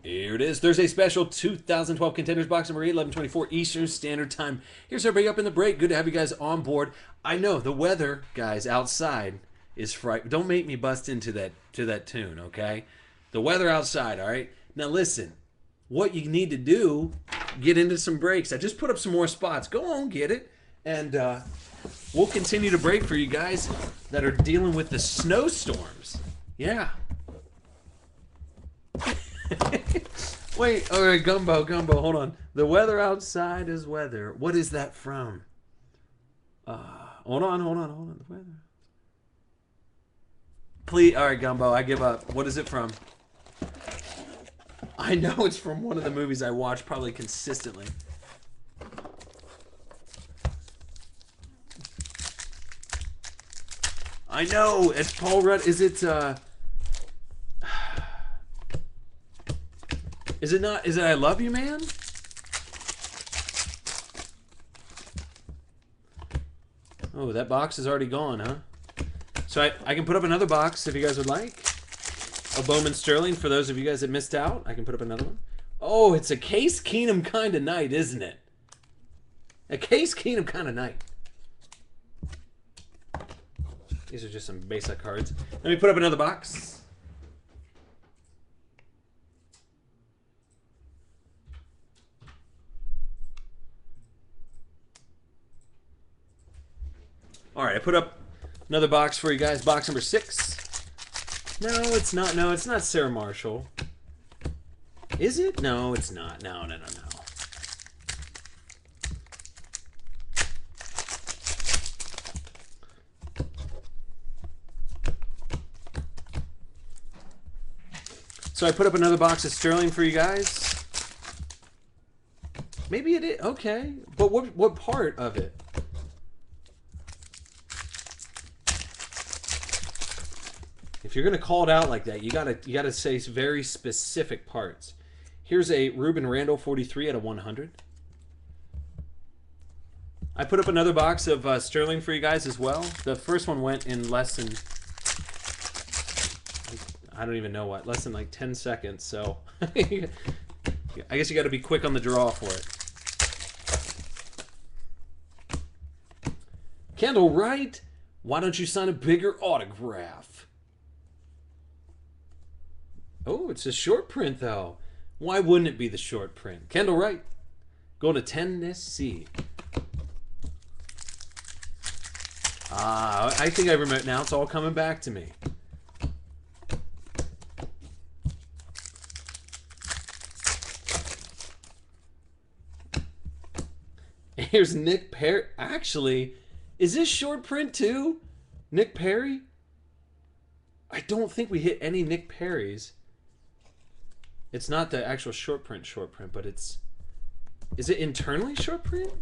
Here it is, Thursday special 2012 Contenders box number 8, 11:24 Eastern Standard Time. Here's everybody up in the break. Good to have you guys on board. I know the weather, guys, outside is frightening. Don't make me bust into that tune, okay? The weather outside, all right? Now listen, what you need to do, get into some breaks. I just put up some more spots. Go on, get it. And we'll continue to break for you guys that are dealing with the snowstorms. Yeah. Wait, all right, Gumbo, hold on. The weather outside is weather. What is that from? Hold on. The weather. Please, all right, Gumbo, I give up. What is it from? I know it's from one of the movies I watch probably consistently. I know, it's Paul Rudd. Is it, is it not? Is it I Love You, Man? Oh, that box is already gone, huh? So I can put up another box if you guys would like. A Bowman Sterling for those of you guys that missed out. I can put up another one. Oh, it's a Case Keenum kind of night, isn't it? A Case Keenum kind of night. These are just some basic cards. Let me put up another box. All right, I put up another box for you guys. Box number 6. No, it's not. No, it's not Sarah Marshall. Is it? No, it's not. No. So I put up another box of Sterling for you guys. Maybe it is. Okay. But what part of it? If you're gonna call it out like that, you gotta say very specific parts. Here's a Ruben Randall 43 out of 100. I put up another box of Sterling for you guys as well. The first one went in less than, I don't even know what, less than like 10 seconds. So I guess you got to be quick on the draw for it. Kendall Wright, why don't you sign a bigger autograph? Oh, it's a short print, though. Why wouldn't it be the short print? Kendall Wright, go to Tennessee. I think I remember now. It's all coming back to me. Here's Nick Perry. Actually, is this short print, too? Nick Perry? I don't think we hit any Nick Perrys. It's not the actual short print, but it's... Is it internally short print?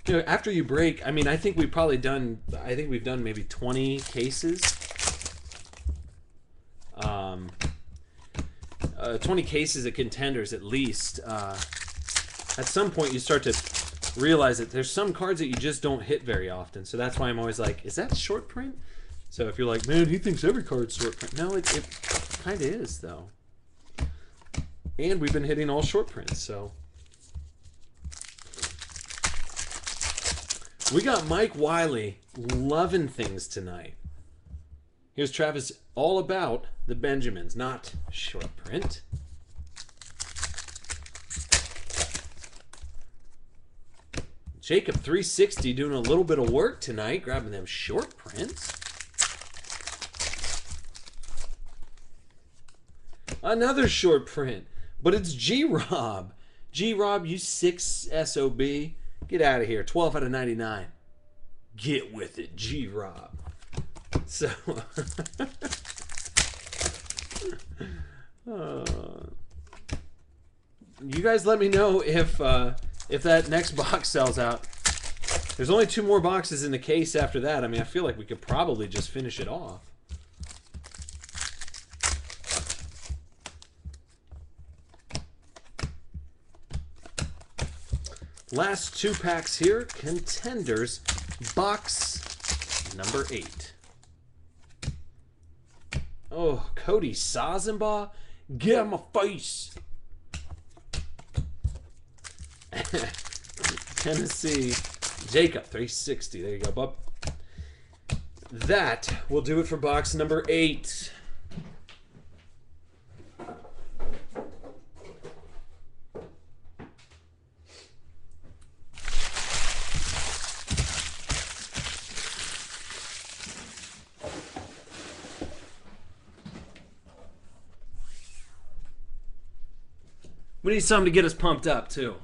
You know, after you break, I mean, I think we've probably done... I think we've done maybe 20 cases. 20 cases of Contenders at least. At some point you start to realize that there's some cards that you just don't hit very often. So that's why I'm always like, is that short print? So if you're like, man, he thinks every card's short print. No, it kind of is, though. And we've been hitting all short prints, so. We got Mike Wiley loving things tonight. Here's Travis all about the Benjamins, not short print. Jacob 360 doing a little bit of work tonight, grabbing them short prints. Another short print, but it's G-Rob. G-Rob, you 6 SOB. Get out of here. 12 out of 99. Get with it, G-Rob. So, you guys let me know if that next box sells out. There's only 2 more boxes in the case after that. I mean, I feel like we could probably just finish it off. Last 2 packs here. Contenders, box number 8. Oh, Cody Sazenbaugh. Get out of my face. Tennessee, Jacob, 360. There you go, bub. That will do it for box number 8. We need something to get us pumped up, too.